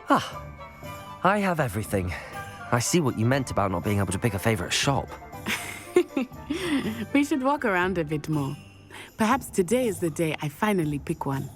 Ah, I have everything. I see what you meant about not being able to pick a favorite shop. We should walk around a bit more. Perhaps today is the day I finally pick one.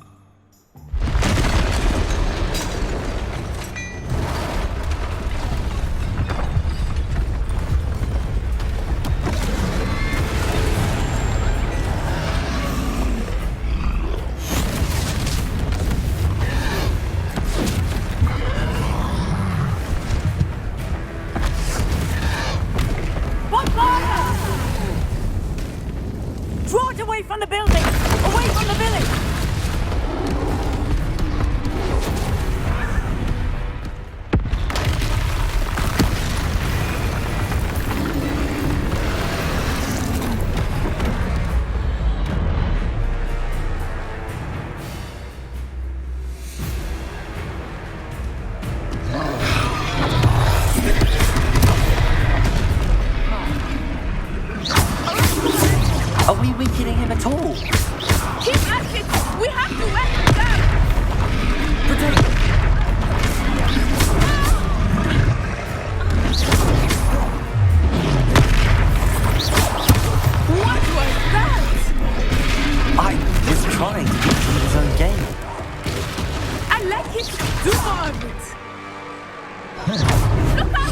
Away from the building! Away from the village! Are we weakening him at all? Keep at it! We have to let him down! Protect! What was that? I was trying to beat him in his own game. I like it! Do more of it! Look out!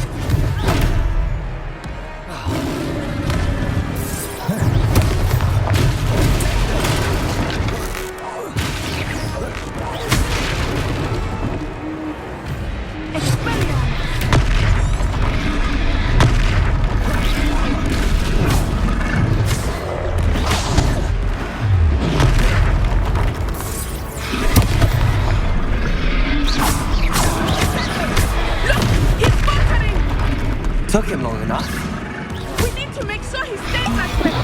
Took him long enough. We need to make sure he stays that way.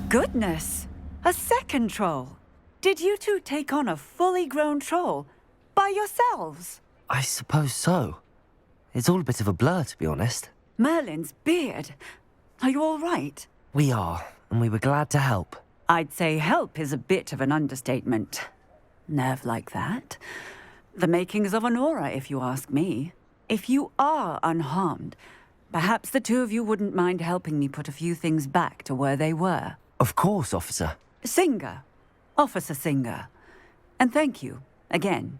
Goodness! A second troll! Did you two take on a fully grown troll? By yourselves? I suppose so. It's all a bit of a blur, to be honest. Merlin's beard. Are you all right? We are, and we were glad to help. I'd say help is a bit of an understatement. Nerve like that. The makings of an aura, if you ask me. If you are unharmed, perhaps the two of you wouldn't mind helping me put a few things back to where they were. Of course, officer. Singer. Officer Singer. And thank you, again.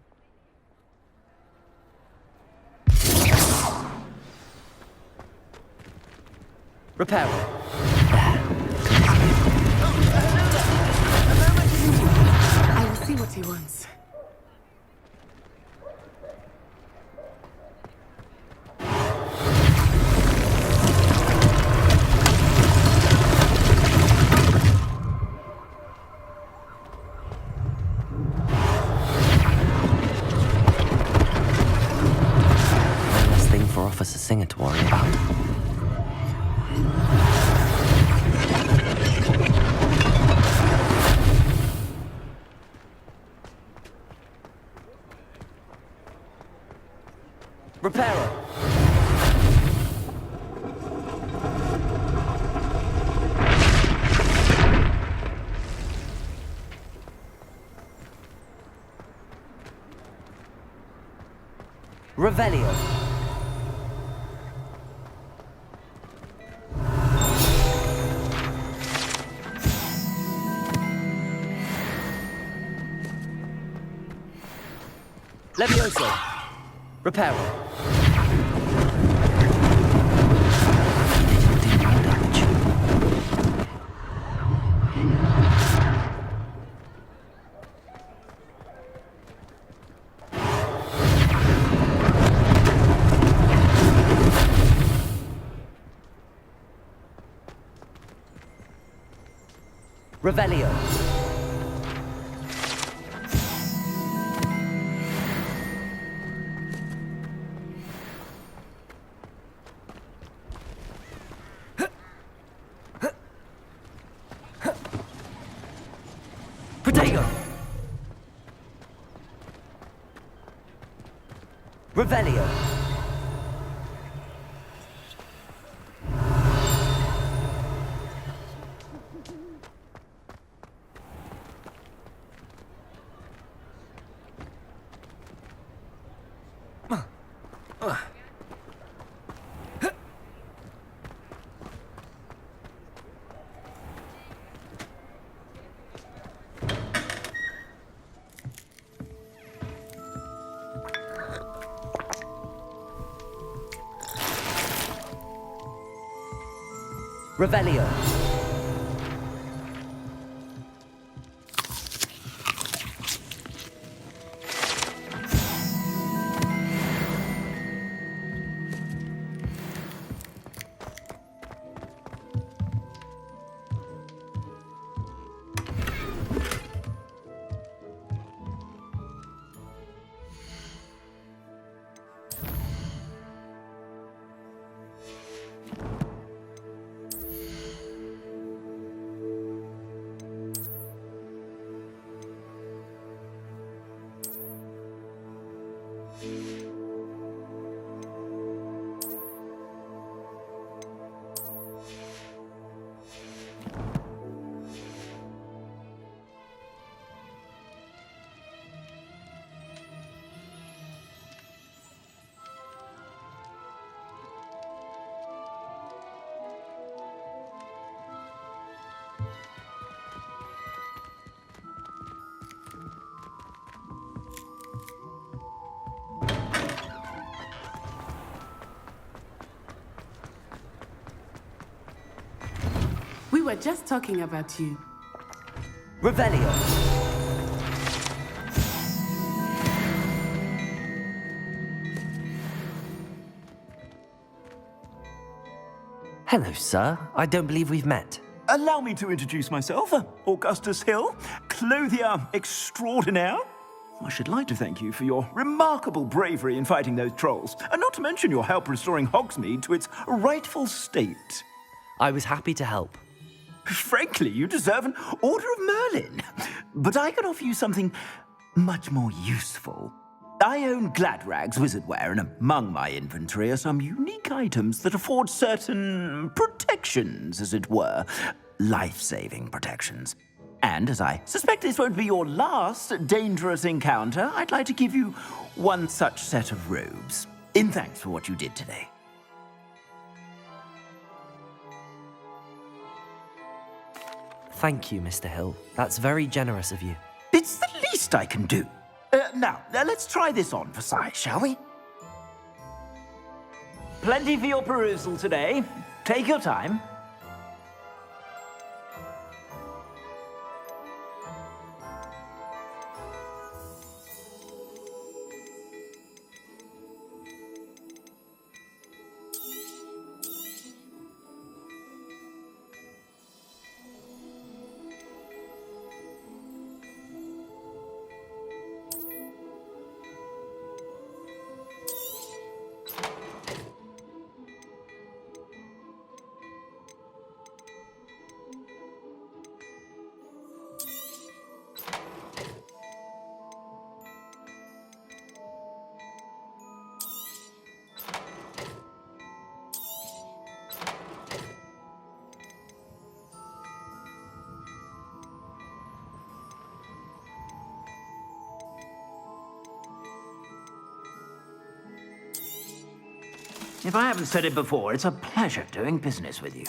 Repair. I will see what he wants. Officer Singer to worry about. Repairer. Revelio. Levioso. Reparo. Revelio. Revelio. Revelio. We were just talking about you. Revelio. Hello, sir. I don't believe we've met. Allow me to introduce myself, Augustus Hill, clothier extraordinaire. I should like to thank you for your remarkable bravery in fighting those trolls, and not to mention your help restoring Hogsmeade to its rightful state. I was happy to help. Frankly, you deserve an Order of Merlin. But I can offer you something much more useful. I own Gladrag's wizardware, and among my inventory are some unique items that afford certain protections, as it were. Life-saving protections. And as I suspect this won't be your last dangerous encounter, I'd like to give you one such set of robes, in thanks for what you did today. Thank you, Mr. Hill. That's very generous of you. It's the least I can do. Now, let's try this on for size, shall we? Plenty for your perusal today. Take your time. If I haven't said it before, it's a pleasure doing business with you.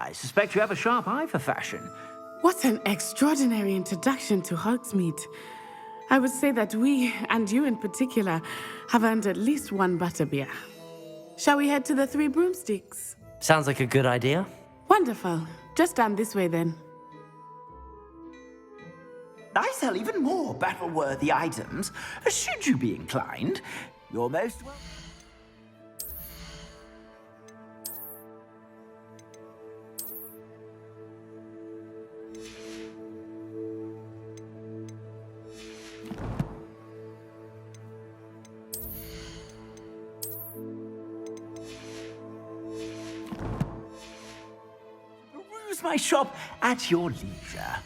I suspect you have a sharp eye for fashion. What an extraordinary introduction to Hogsmeade. I would say that we, and you in particular, have earned at least one butterbeer. Shall we head to the Three Broomsticks? Sounds like a good idea. Wonderful. Just down this way then. I sell even more battle-worthy items, should you be inclined. You're most welcome. Peruse my shop at your leisure.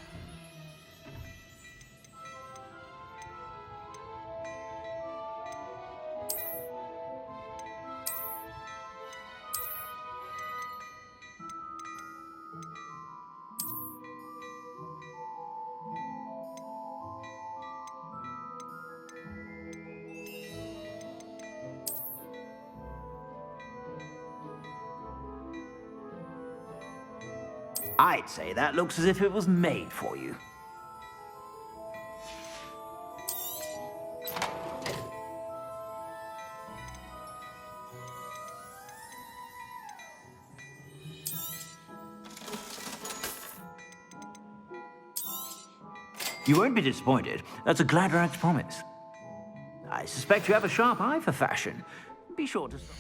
I'd say that looks as if it was made for you. You won't be disappointed. That's a Gladrag's promise. I suspect you have a sharp eye for fashion. Be sure to stop.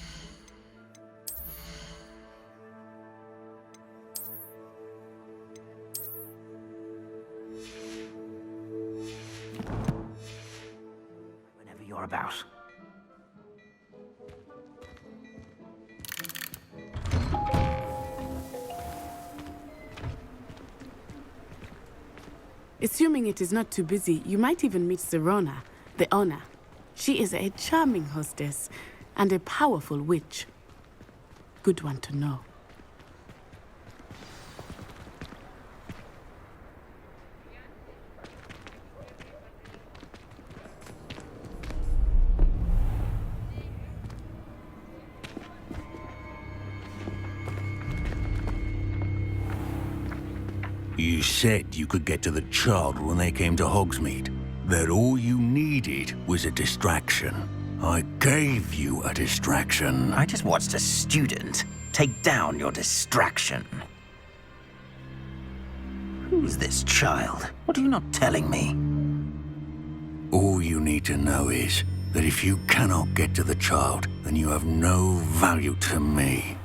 Whenever you're about. Assuming it is not too busy, you might even meet Serona, the owner. She is a charming hostess and a powerful witch. Good one to know. You said you could get to the child when they came to Hogsmeade. That all you needed was a distraction. I gave you a distraction. I just watched a student take down your distraction. Who's this child? What are you not telling me? All you need to know is that if you cannot get to the child, then you have no value to me.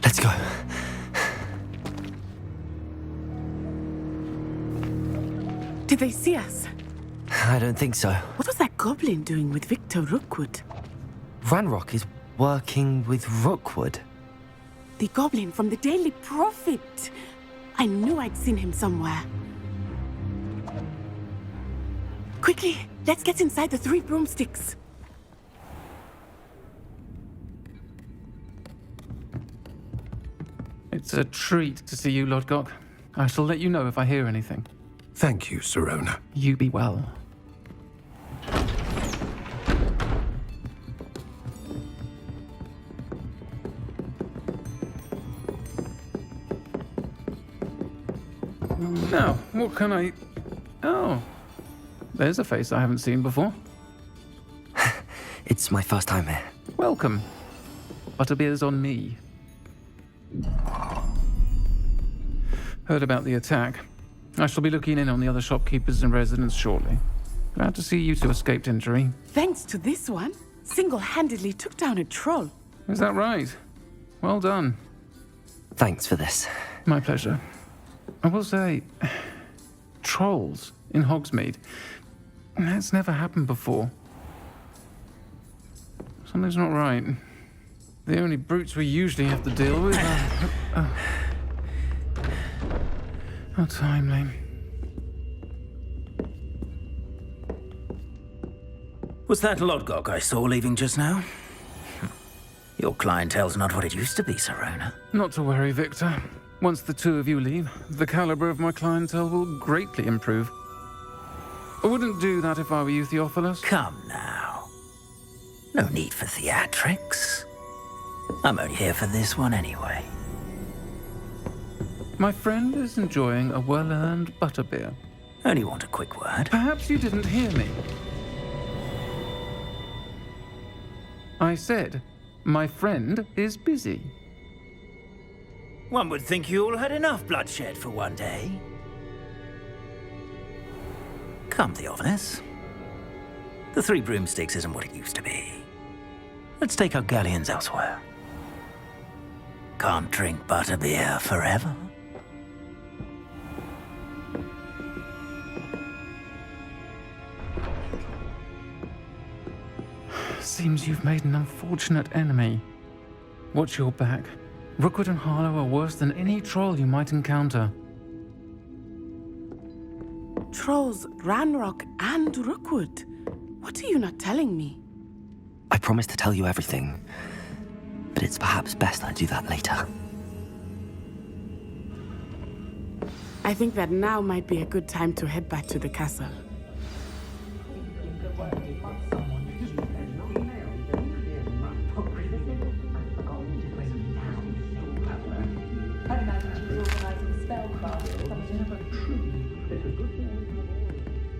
Let's go. Did they see us? I don't think so. What was that goblin doing with Victor Rookwood? Ranrock is working with Rookwood. The goblin from the Daily Prophet. I knew I'd seen him somewhere. Quickly, let's get inside the Three Broomsticks. It's a treat to see you, Lodgok. I shall let you know if I hear anything. Thank you, Serona. You be well. Now, what can I... Oh, there's a face I haven't seen before. It's my first time here. Welcome. Butterbeer's on me. Heard about the attack. I shall be looking in on the other shopkeepers and residents shortly. Glad to see you two escaped injury. Thanks to this one, single-handedly took down a troll. Is that right? Well done. Thanks for this. My pleasure. I will say, trolls in Hogsmeade. That's never happened before. Something's not right. The only brutes we usually have to deal with are... How timely. Was that Lodgok I saw leaving just now? Your clientele's not what it used to be, Serona. Not to worry, Victor. Once the two of you leave, the caliber of my clientele will greatly improve. I wouldn't do that if I were you, Theophilus. Come now. No need for theatrics. I'm only here for this one anyway. My friend is enjoying a well-earned butterbeer. Only want a quick word. Perhaps you didn't hear me. I said, my friend is busy. One would think you all had enough bloodshed for one day. Come, Theophilus. The Three Broomsticks isn't what it used to be. Let's take our galleons elsewhere. Can't drink butterbeer forever. Seems you've made an unfortunate enemy. Watch your back. Rookwood and Harlow are worse than any troll you might encounter. Trolls, Ranrock, and Rookwood. What are you not telling me? I promised to tell you everything, but it's perhaps best I do that later. I think that now might be a good time to head back to the castle.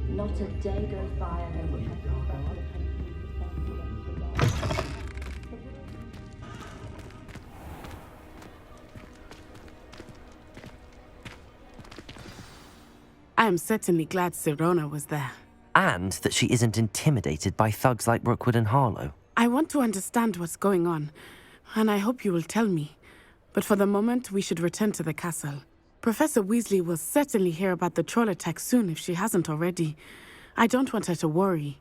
Not a day goes by I don't wish I am certainly glad Sirona was there. And that she isn't intimidated by thugs like Rookwood and Harlow. I want to understand what's going on, and I hope you will tell me. But for the moment, we should return to the castle. Professor Weasley will certainly hear about the troll attack soon if she hasn't already. I don't want her to worry.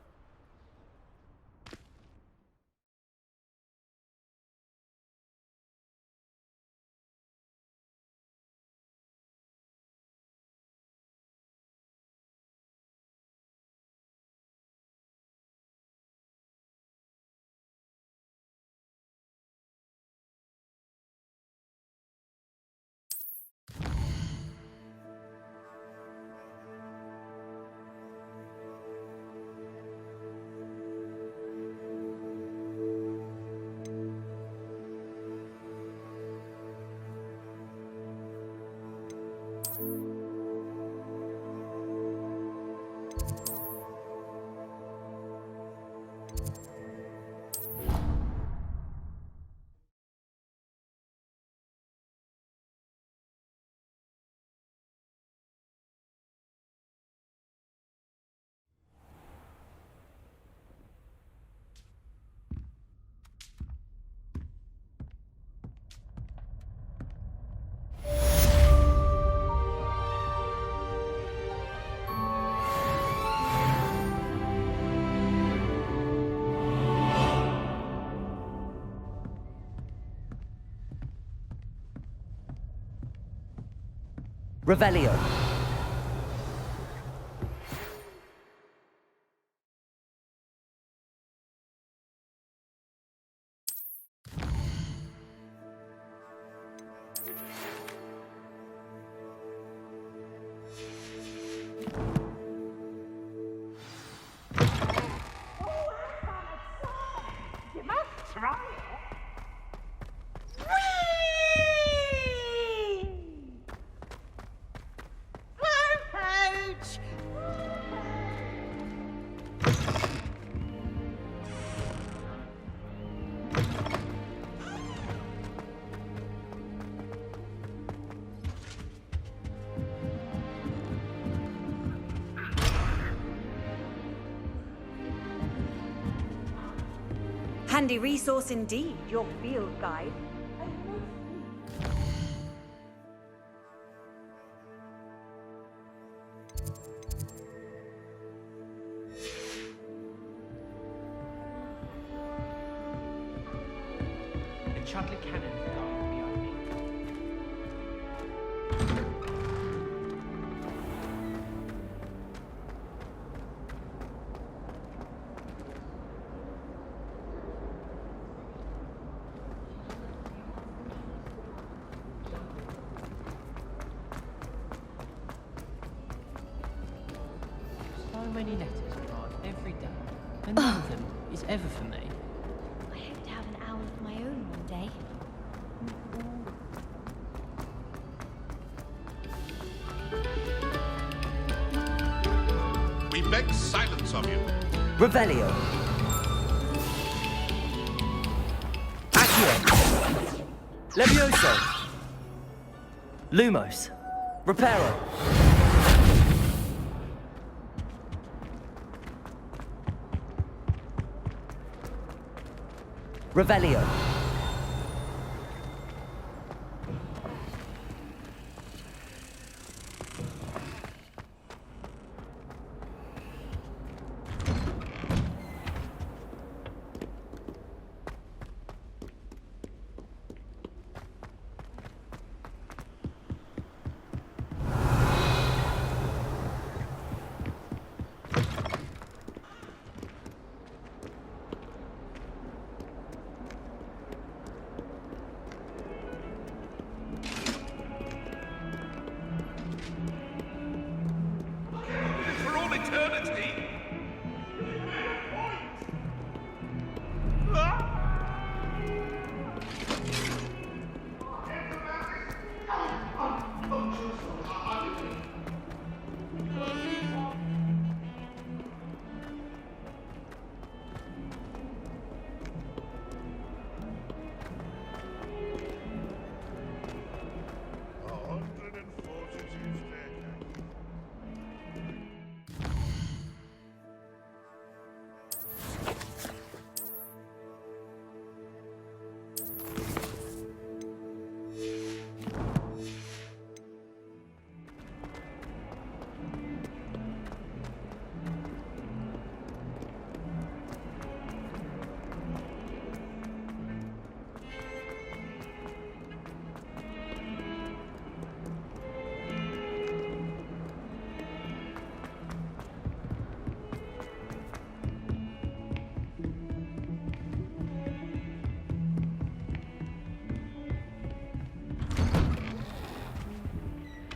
Revelio. Handy resource indeed, your field guide. The Chudley Cannon died behind me. So many letters arrive every day, and none of them is ever for me. I hope to have an hour of my own one day. expect silence of you. Revelio. Accio. Levioso. Lumos. Reparo. Revelio. For all eternity.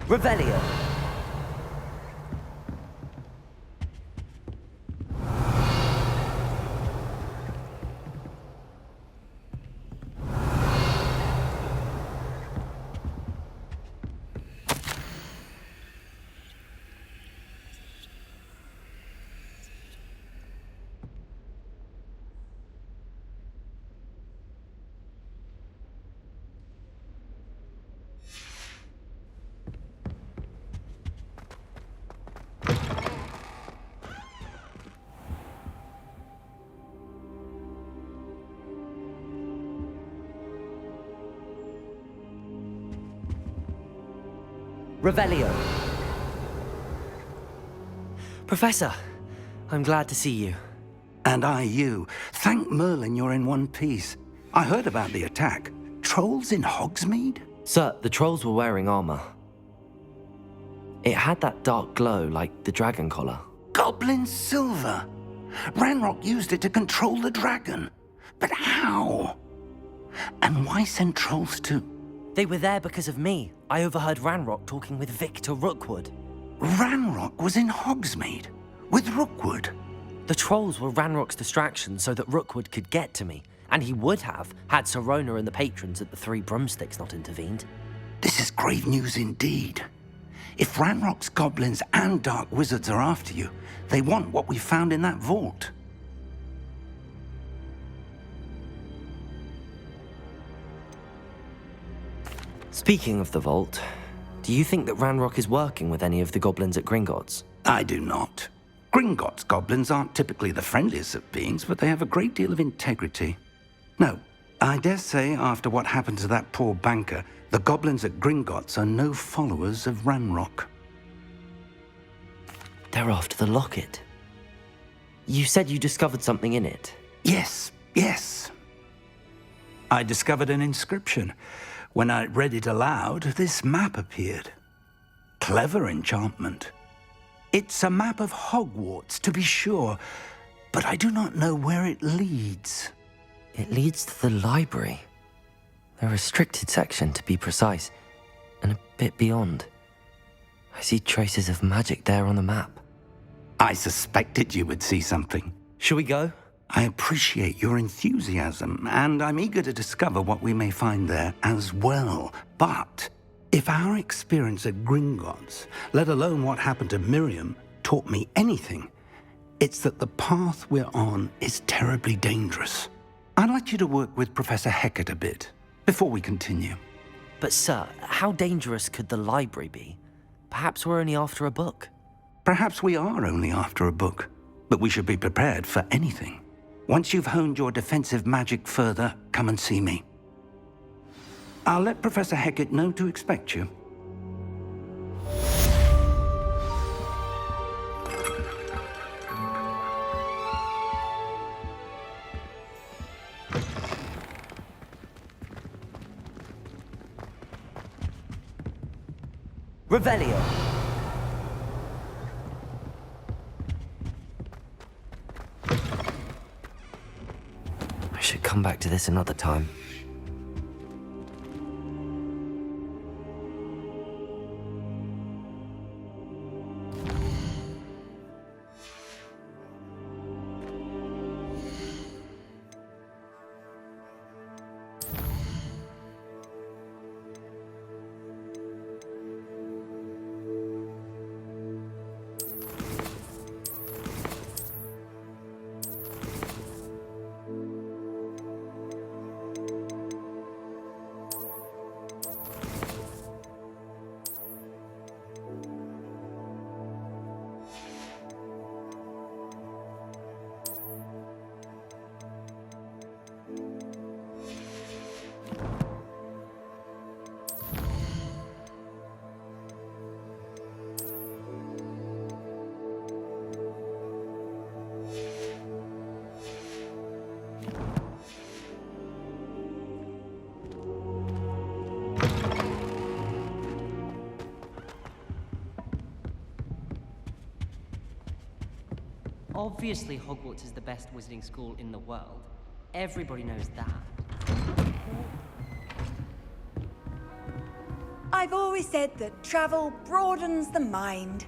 Revelio. Revelio. Professor, I'm glad to see you. And I you. Thank Merlin you're in one piece. I heard about the attack. Trolls in Hogsmeade? Sir, the trolls were wearing armor. It had that dark glow like the dragon collar. Goblin silver! Ranrock used it to control the dragon. But how? And why send trolls too? They were there because of me. I overheard Ranrock talking with Victor Rookwood. Ranrock was in Hogsmeade? With Rookwood? The trolls were Ranrock's distraction so that Rookwood could get to me. And he would have, had Sirona and the patrons at the Three Broomsticks not intervened. This is grave news indeed. If Ranrock's goblins and dark wizards are after you, they want what we found in that vault. Speaking of the vault, do you think that Ranrock is working with any of the goblins at Gringotts? I do not. Gringotts goblins aren't typically the friendliest of beings, but they have a great deal of integrity. No, I dare say after what happened to that poor banker, the goblins at Gringotts are no followers of Ranrock. They're after the locket. You said you discovered something in it. Yes. I discovered an inscription. When I read it aloud, this map appeared. Clever enchantment. It's a map of Hogwarts, to be sure, but I do not know where it leads. It leads to the library. The restricted section, to be precise, and a bit beyond. I see traces of magic there on the map. I suspected you would see something. Shall we go? I appreciate your enthusiasm, and I'm eager to discover what we may find there as well. But if our experience at Gringotts, let alone what happened to Miriam, taught me anything, It's that the path we're on is terribly dangerous. I'd like you to work with Professor Hecat a bit before we continue. But sir, how dangerous could the library be? Perhaps we're only after a book. Perhaps we are only after a book, but we should be prepared for anything. Once you've honed your defensive magic further, come and see me. I'll let Professor Hecat know to expect you. Revelio. I should come back to this another time. Obviously, Hogwarts is the best wizarding school in the world. Everybody knows that. I've always said that travel broadens the mind.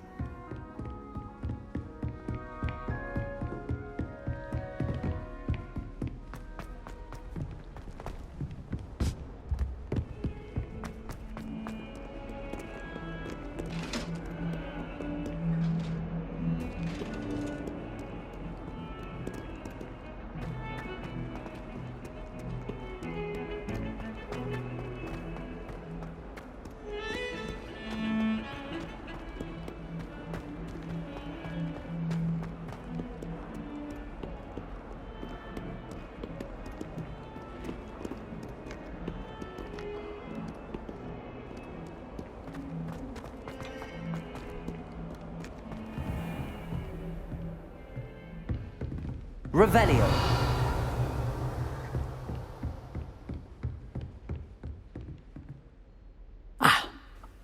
Revelio.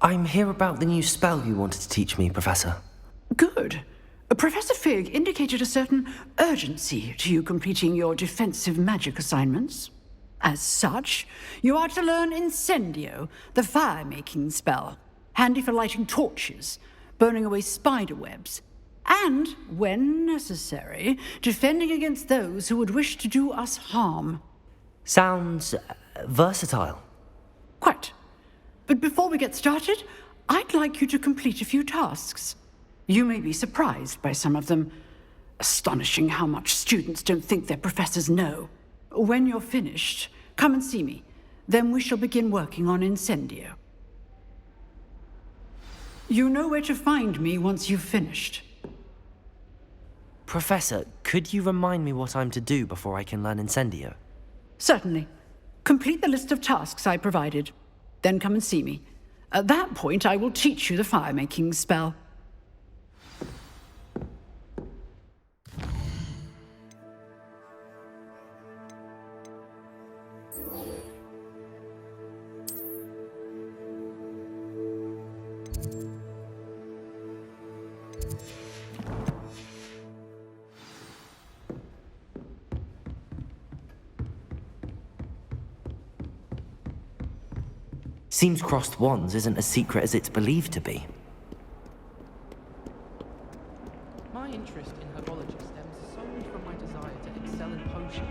I'm here about the new spell you wanted to teach me, Professor. Good. Professor Fig indicated a certain urgency to you completing your defensive magic assignments. As such, you are to learn Incendio, the fire-making spell, handy for lighting torches, burning away spider webs, and, when necessary, defending against those who would wish to do us harm. Sounds versatile. Quite. But before we get started, I'd like you to complete a few tasks. You may be surprised by some of them. Astonishing how much students don't think their professors know. When you're finished, come and see me. Then we shall begin working on Incendio. You know where to find me once you've finished. Professor, could you remind me what I'm to do before I can learn Incendio? Certainly. Complete the list of tasks I provided. Then come and see me. At that point, I will teach you the fire-making spell. Seems crossed wands isn't as secret as it's believed to be. My interest in herbology stems solely from my desire to excel in potions.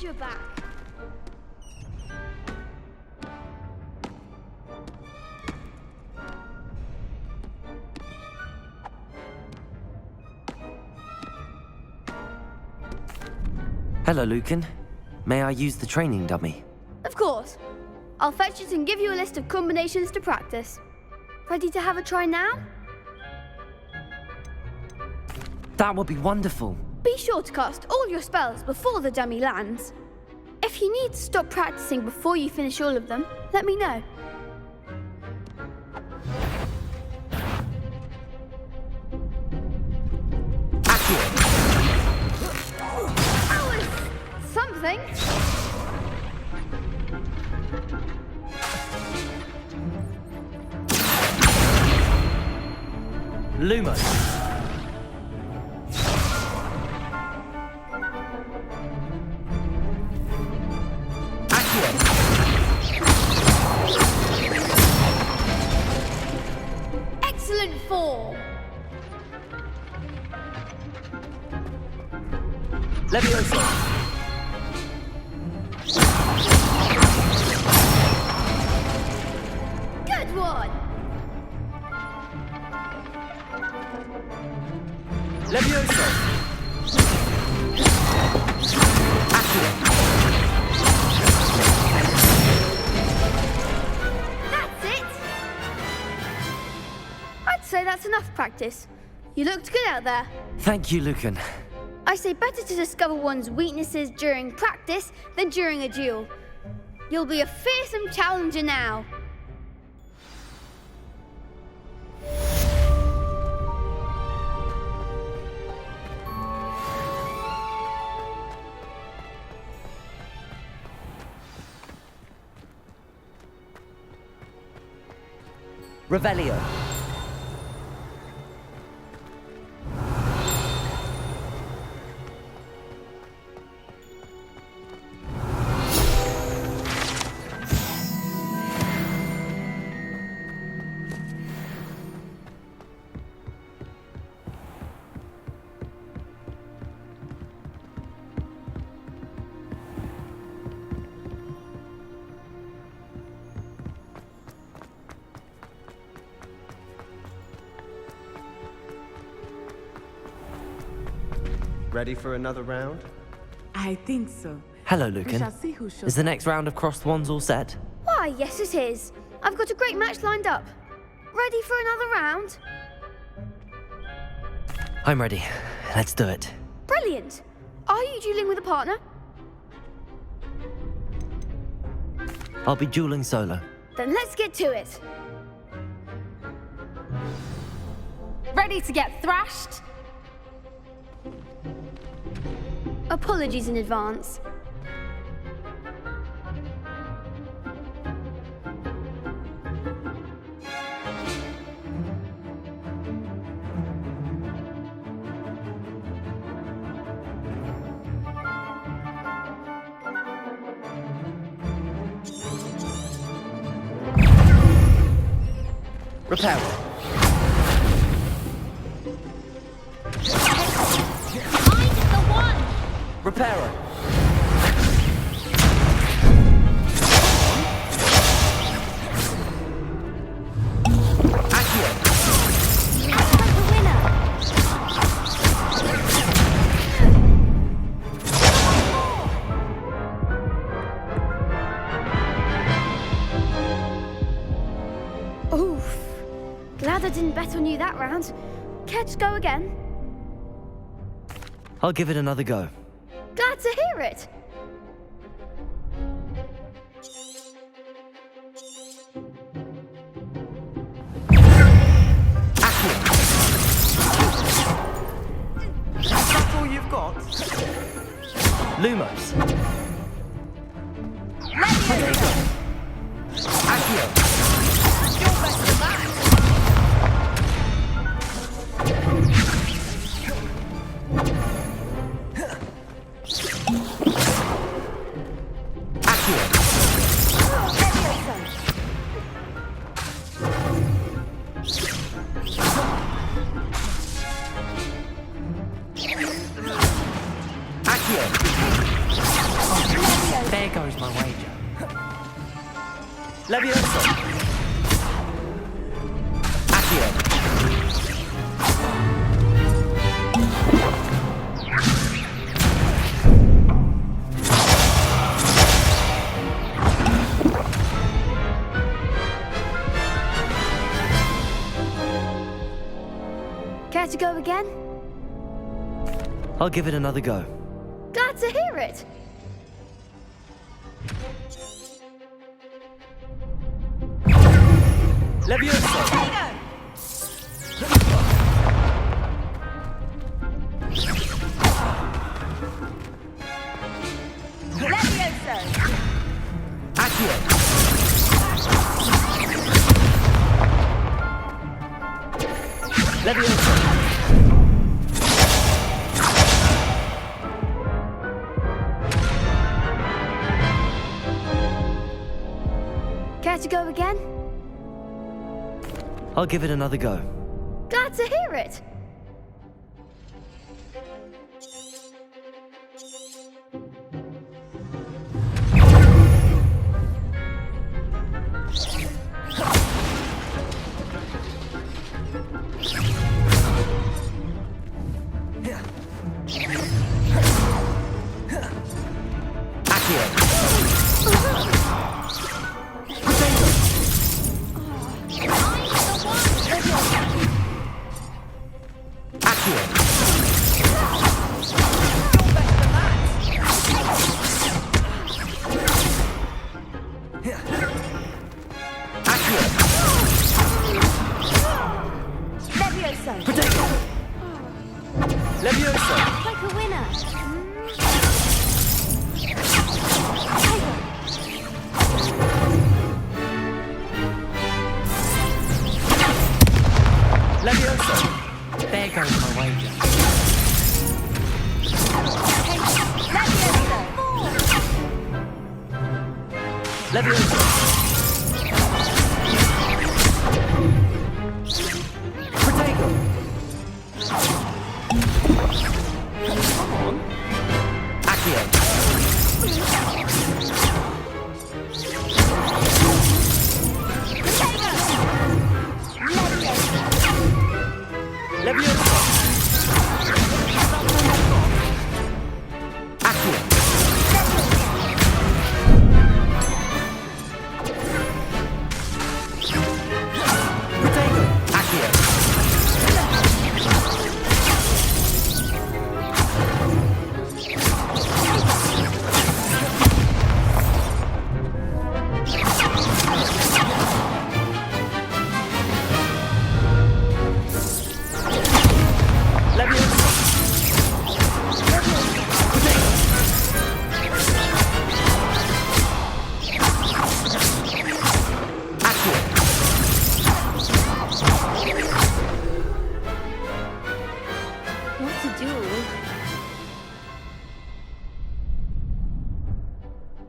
Watch your back. Hello, Lucan. May I use the training dummy? Of course. I'll fetch it and give you a list of combinations to practice. Ready to have a try now? That would be wonderful. Be sure to cast all your spells before the dummy lands. If you need to stop practicing before you finish all of them, let me know. That was something. Lumos. Excellent form. Levioso. Good one. Levioso. That's it. I'd say that's enough practice. You looked good out there. Thank you, Lucan. I say better to discover one's weaknesses during practice than during a duel. You'll be a fearsome challenger now. Revelio. Ready for another round? I think so. Hello, We Lucan. shall see who shows Is the up. next round of crossed wands all set? Why, yes it is. I've got a great match lined up. Ready for another round? I'm ready. Let's do it. Brilliant. Are you dueling with a partner? I'll be dueling solo. Then let's get to it. Ready to get thrashed? Apologies in advance. Repair. Repairer. Oof. Glad I didn't bet on you that round. Care to go again? I'll give it another go. Glad to hear it. Is that all you've got? Lumos. Accio. You're better than that. There goes my wager. Levioso! Accio! Care to go again? I'll give it another go. Glad to hear it. Levioso! Levioso! Accio! Levioso! Care to go again? I'll give it another go. Glad to hear it. Like a winner. Levioso! There goes my wager. Levioso!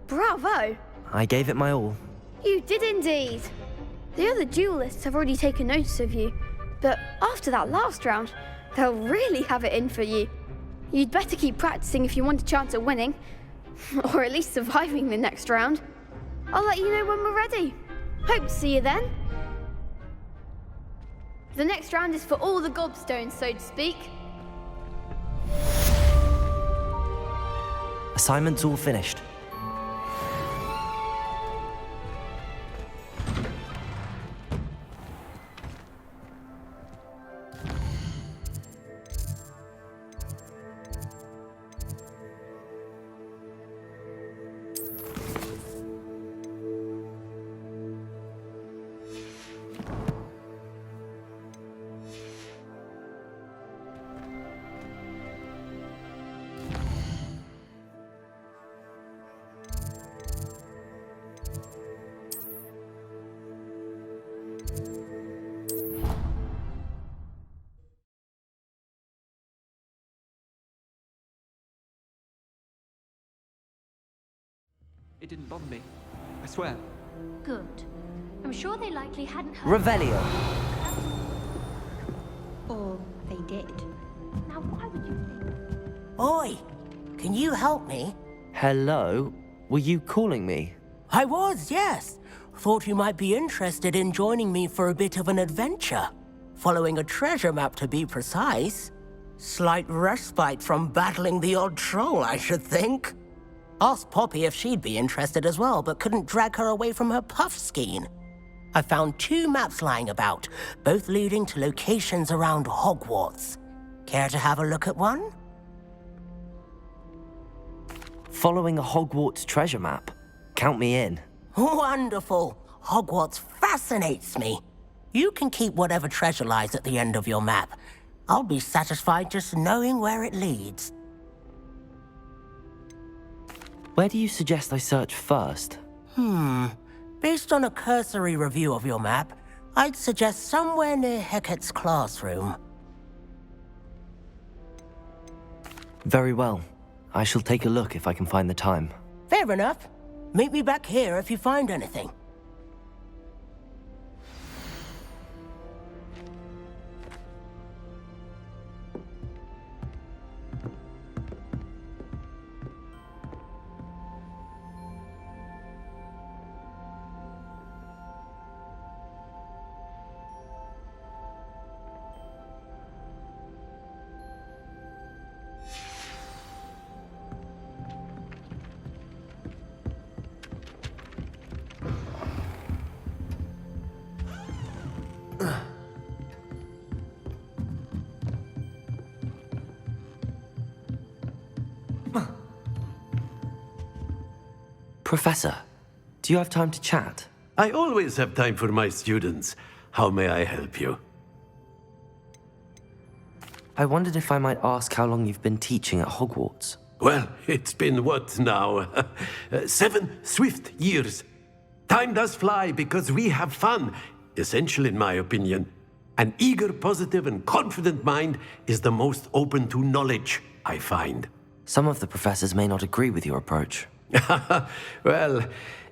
Bravo! I gave it my all. You did indeed. The other duelists have already taken notice of you, but after that last round, they'll really have it in for you. You'd better keep practicing if you want a chance at winning, or at least surviving the next round. I'll let you know when we're ready. Hope to see you then. The next round is for all the gobstones, so to speak. Assignment's all finished. It didn't bother me. I swear. Good. I'm sure they likely hadn't heard. Revelio. Or they did. Now, why would you think? Oi! Can you help me? Hello? Were you calling me? I was, yes. Thought you might be interested in joining me for a bit of an adventure. Following a treasure map, to be precise. Slight respite from battling the odd troll, I should think. Asked Poppy if she'd be interested as well, but couldn't drag her away from her puff skein. I found 2 maps lying about, both leading to locations around Hogwarts. Care to have a look at one? Following a Hogwarts treasure map? Count me in. Wonderful. Hogwarts fascinates me. You can keep whatever treasure lies at the end of your map. I'll be satisfied just knowing where it leads. Where do you suggest I search first? Based on a cursory review of your map, I'd suggest somewhere near Hecate's classroom. Very well. I shall take a look if I can find the time. Fair enough. Meet me back here if you find anything. Professor, do you have time to chat? I always have time for my students. How may I help you? I wondered if I might ask how long you've been teaching at Hogwarts. Well, it's been what now? 7 swift years. Time does fly because we have fun. Essential in my opinion. An eager, positive, and confident mind is the most open to knowledge, I find. Some of the professors may not agree with your approach. Well,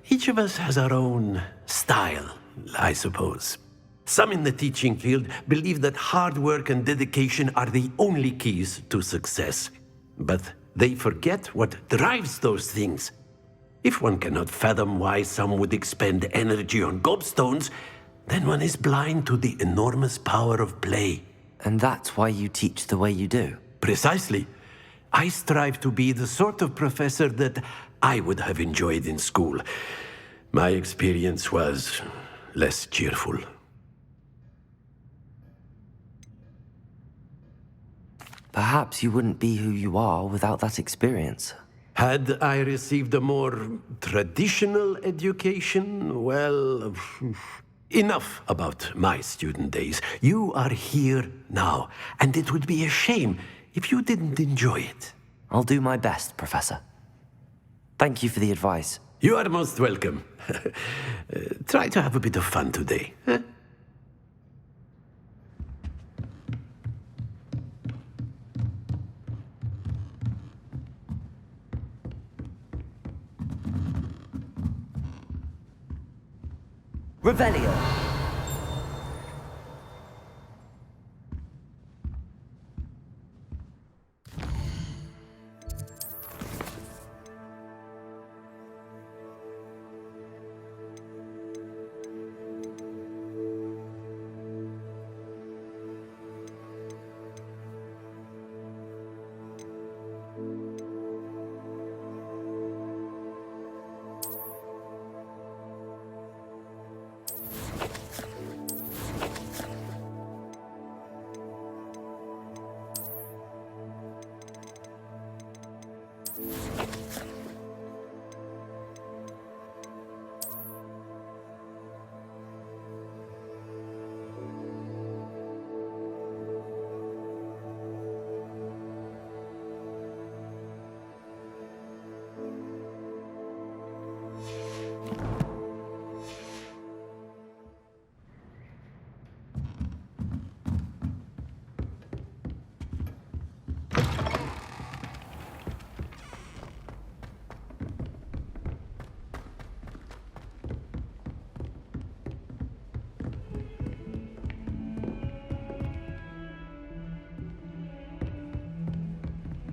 each of us has our own style, I suppose. Some in the teaching field believe that hard work and dedication are the only keys to success. But they forget what drives those things. If one cannot fathom why some would expend energy on gobstones, then one is blind to the enormous power of play. And that's why you teach the way you do? Precisely. I strive to be the sort of professor that I would have enjoyed in school. My experience was less cheerful. Perhaps you wouldn't be who you are without that experience. Had I received a more traditional education, well, enough about my student days. You are here now, and it would be a shame if you didn't enjoy it. I'll do my best, Professor. Thank you for the advice. You are most welcome. Try to have a bit of fun today. Huh? Revelio.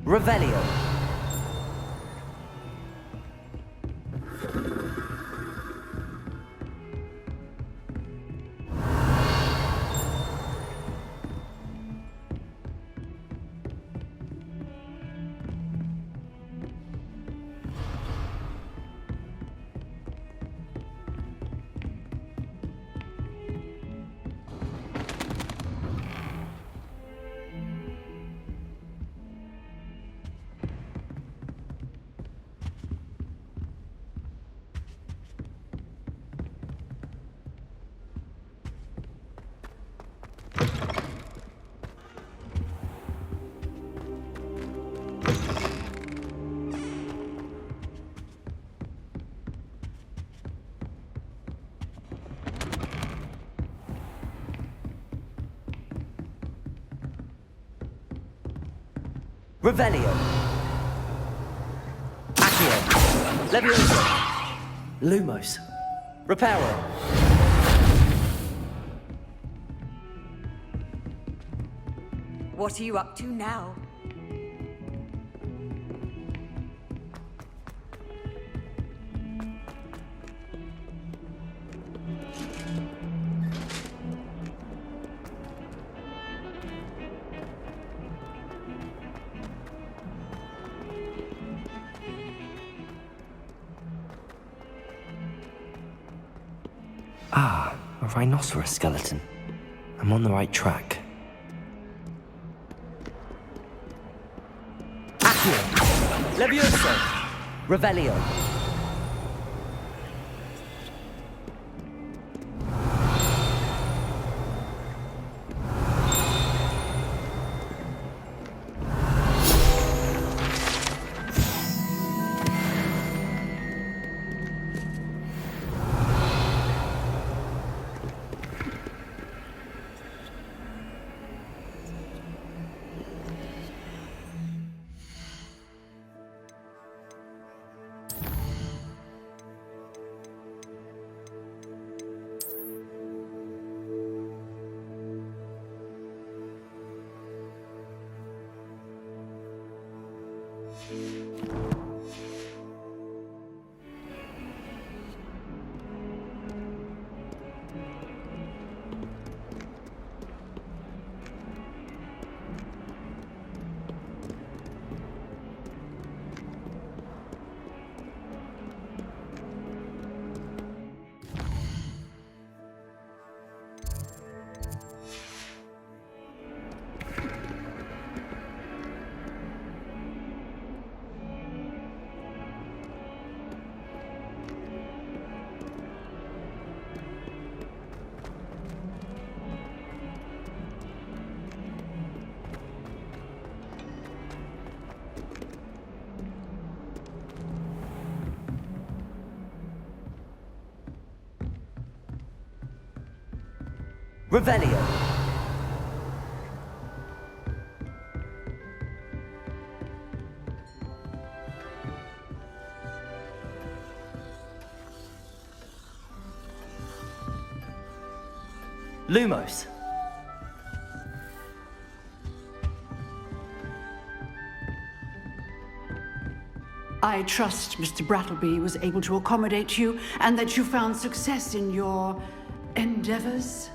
Revelio. Revelio. Accio. Levioso. Lumos. Reparo. What are you up to now? Ah, a rhinoceros skeleton. I'm on the right track. Accio. Levioso. Revelio. Revelio. Lumos. I trust Mr. Brattleby was able to accommodate you and that you found success in your endeavors.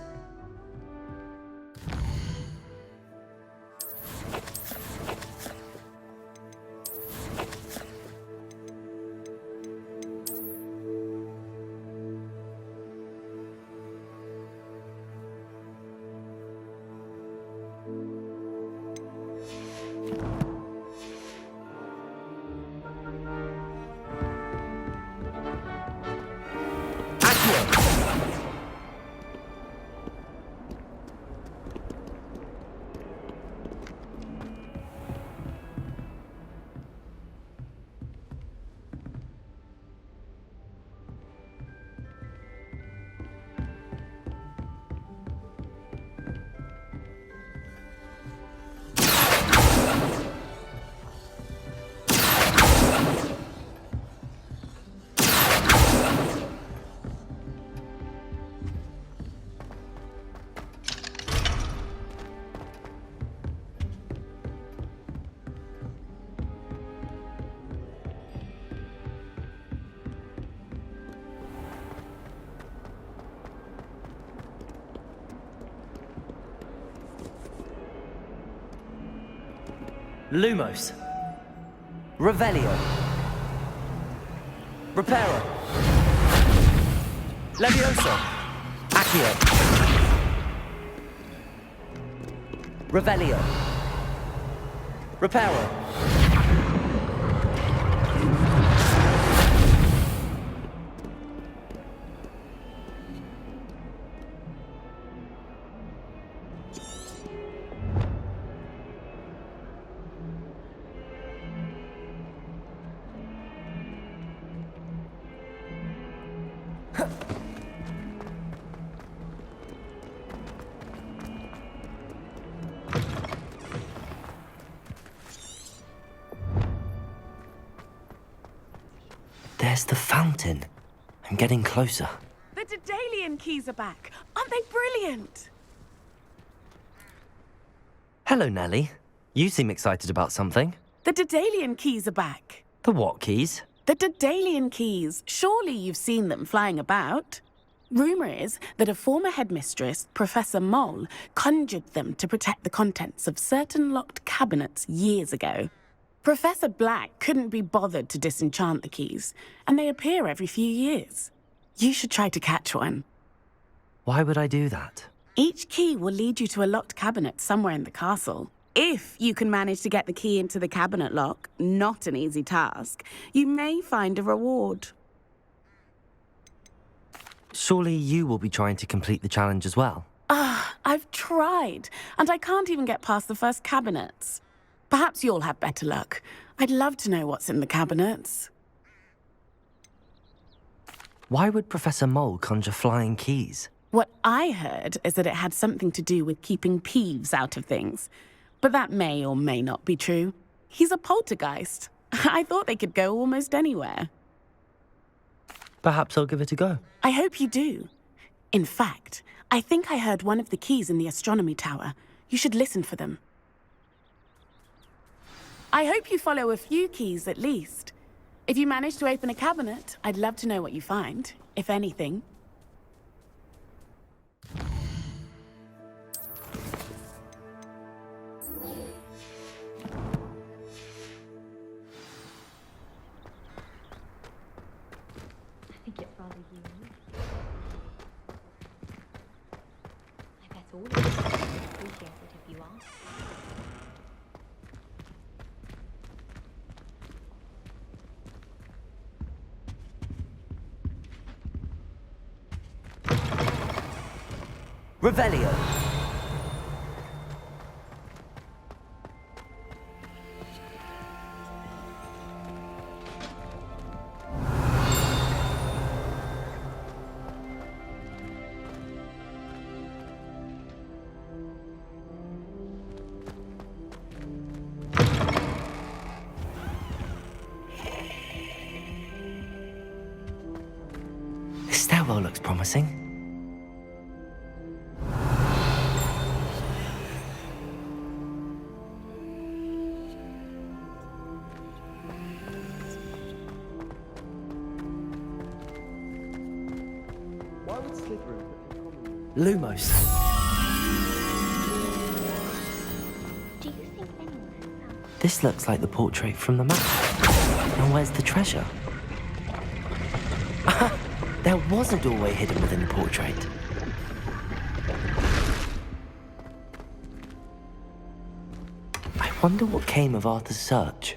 Lumos. Revelio. Reparo. Levioso. Accio. Revelio. Reparo. There's the fountain. I'm getting closer. The Daedalian keys are back. Aren't they brilliant? Hello, Nellie. You seem excited about something. The Daedalian keys are back. The what keys? The Daedalian keys. Surely you've seen them flying about. Rumour is that a former headmistress, Professor Mole, conjured them to protect the contents of certain locked cabinets years ago. Professor Black couldn't be bothered to disenchant the keys, and they appear every few years. You should try to catch one. Why would I do that? Each key will lead you to a locked cabinet somewhere in the castle. If you can manage to get the key into the cabinet lock, not an easy task, you may find a reward. Surely you will be trying to complete the challenge as well. I've tried, and I can't even get past the first cabinets. Perhaps you'll have better luck. I'd love to know what's in the cabinets. Why would Professor Mole conjure flying keys? What I heard is that it had something to do with keeping Peeves out of things. But that may or may not be true. He's a poltergeist. I thought they could go almost anywhere. Perhaps I'll give it a go. I hope you do. In fact, I think I heard one of the keys in the astronomy tower. You should listen for them. I hope you follow a few keys at least. If you manage to open a cabinet, I'd love to know what you find, if anything. I think it's rather unique. I bet all of us would appreciate it if you asked. Revelio. This stairwell looks promising. Lumos. Do you think anyone has found? This looks like the portrait from the map. And where's the treasure? There was a doorway hidden within the portrait. I wonder what came of Arthur's search.